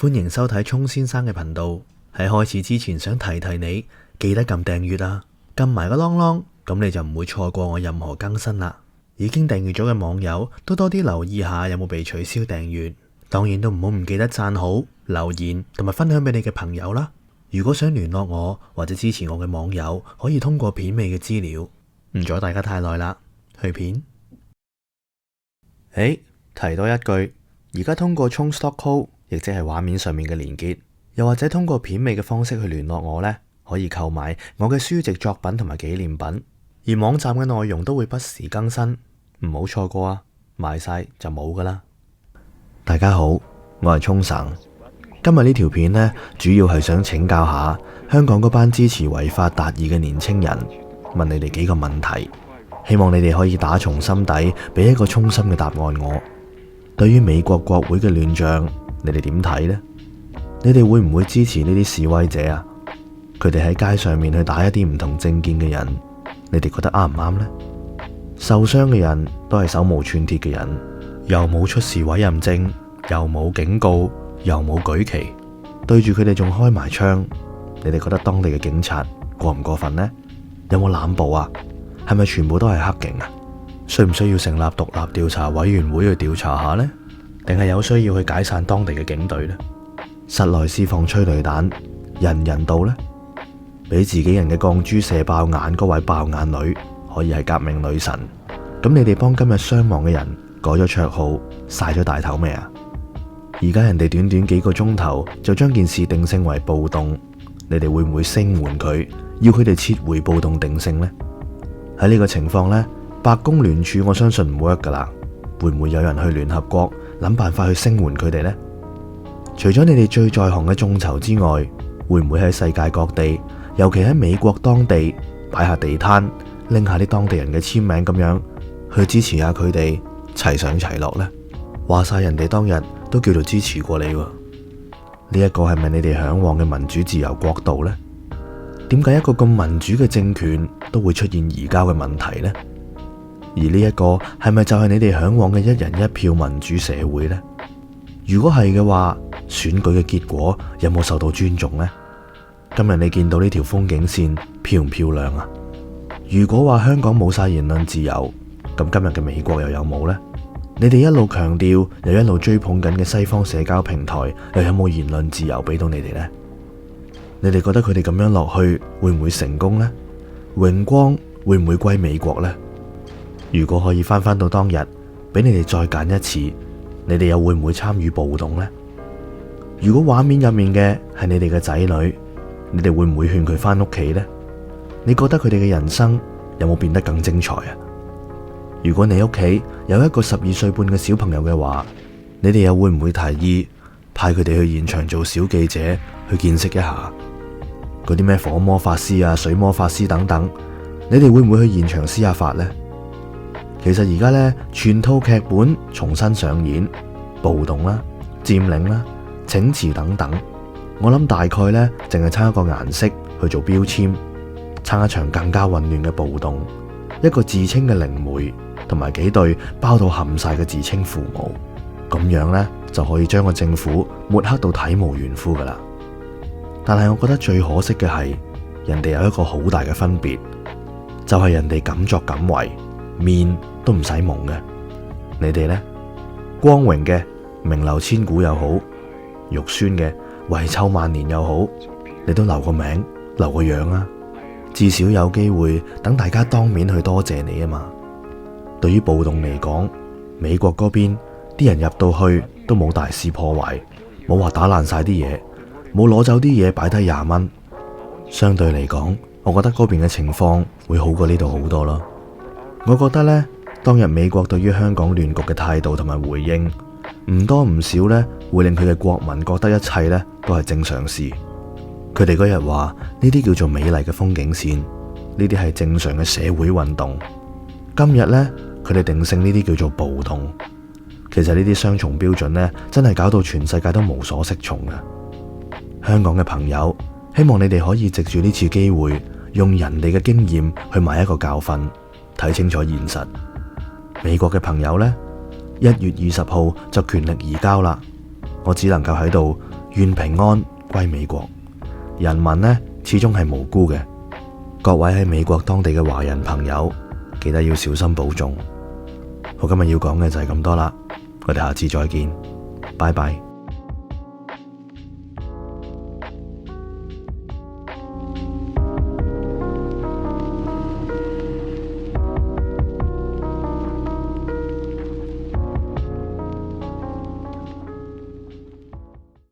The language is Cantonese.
歡迎收睇聰先生嘅頻道。喺開始之前，想提提你，記得撳訂閱啊，撳埋個啷啷，咁你就唔會錯過我任何更新啦。已經訂閱咗嘅網友都多啲留意下有冇被取消訂閱，當然都唔記得讚好、留言同埋分享俾你嘅朋友啦。如果想聯絡我或者支持我嘅網友，可以通過片尾嘅資料。唔阻大家太耐啦，去片。提多一句，而家通過聰 Stock Code， 亦即係畫面上面嘅連結，又或者通過片尾嘅方式去聯絡我呢，可以購買我嘅書籍作品同埋紀念品，而網站嘅內容都會不時更新，唔好錯過啊！賣晒就冇噶啦。大家好，我係聰神。今日呢條片呢，主要係想請教下香港嗰班支持違法達義嘅年青人，問你哋幾個問題，希望你哋可以打從心底俾一個衷心嘅答案我。對於美國國會嘅亂象，你哋點睇呢？你哋會唔會支持呢啲示威者啊？佢哋喺街上面去打一啲唔同政見嘅人，你哋覺得啱唔啱呢？受傷嘅人都係手無寸鐵嘅人，又冇出示委任證，又冇警告，又冇舉旗，對住佢哋仲開埋槍，你哋覺得當地嘅警察過唔過分呢？有冇濫捕啊？係咪全部都係黑警啊？需唔需要成立獨立調查委員會去調查下呢？定係有需要去解散當地嘅警隊呢？室內施放催淚彈，人人道呢？俾自己人嘅鋼珠射爆眼嗰位爆眼女可以係革命女神，咁你哋幫今日傷亡嘅人改咗綽號，晒咗大頭未啊？而家人哋短短幾個鐘頭就將件事定性為暴動，你哋會唔會聲援佢，要佢哋撤回暴動定性呢？喺呢個情況呢，白宮聯署我相信唔 work 噶啦，會唔會有人去聯合國諗辦法去聲援佢哋呢？除咗你哋最在行嘅眾籌之外，會唔會喺世界各地，尤其喺美國當地擺下地攤，拎下啲當地人嘅簽名咁樣去支持下佢哋，齊上齊落呢？話晒人哋當日都叫做支持過你喎，呢一個係咪你哋向往嘅民主自由國度呢？點解一個咁民主嘅政權都會出現移交嘅問題呢？而呢一個係咪就係你哋向往嘅一人一票民主社會呢？如果係嘅話，選舉嘅結果有冇受到尊重呢？今日你見到呢條風景線漂唔漂亮啊？如果話香港冇晒言論自由，咁今日嘅美國又有冇呢？你哋一路強調又一路追捧緊嘅西方社交平台，又有冇言論自由俾到你哋呢？你哋覺得佢哋咁樣落去會唔會成功呢？榮光會唔會歸美國呢？如果可以翻到當日，俾你哋再揀一次，你哋又會唔會參與暴動呢？如果畫面入面嘅係你哋嘅仔女，你哋會唔會勸佢翻屋企呢？你覺得佢哋嘅人生有冇變得更精彩啊？如果你屋企有一個12歲半嘅小朋友嘅話，你哋又會唔會提議派佢哋去現場做小記者，去見識一下嗰啲咩火魔法師啊、水魔法師等等？你哋會唔會去現場施下法呢？其實而家呢，全套劇本重新上演，暴動啦、佔領啦、請辭等等，我諗大概呢，淨係差一個顏色去做標籤，撐一場更加混亂嘅暴動，一個自稱嘅靈媒同埋幾對包到冚晒嘅自稱父母，咁樣呢，就可以將個政府抹黑到體無完膚噶啦。但係我覺得最可惜嘅係，人哋有一個好大嘅分別，就係人哋敢作敢為，面都唔使蒙嘅。你哋呢，光榮嘅名留千古又好，肉酸嘅遺臭萬年又好，你都留個名留個樣啊，至少有機會等大家當面去多謝你啊嘛。對於暴動嚟講，美國嗰邊啲人入到去都冇大肆破壞，冇話打爛晒啲嘢，冇攞走啲嘢擺低20蚊。相對嚟講，我覺得嗰邊嘅情況會好過呢度好多咯。我覺得呢，當日美國對於香港亂局嘅態度同埋回應，唔多唔少呢，會令佢嘅國民覺得一切呢都係正常事。佢哋嗰日話呢啲叫做美麗嘅風景線，呢啲係正常嘅社會運動。今日呢，佢哋定性呢啲叫做暴動。其實呢啲雙重標準呢，真係搞到全世界都無所適從嘅。香港嘅朋友，希望你哋可以藉住呢次機會，用人哋嘅經驗去買一個教訓，睇清楚現實。美國嘅朋友呢，1月20號就權力移交啦，我只能夠喺度願平安歸美國。人民呢，始終係無辜嘅。各位喺美國當地嘅華人朋友，記得要小心保重。我今日要講嘅就係咁多啦，我哋下次再見，拜拜。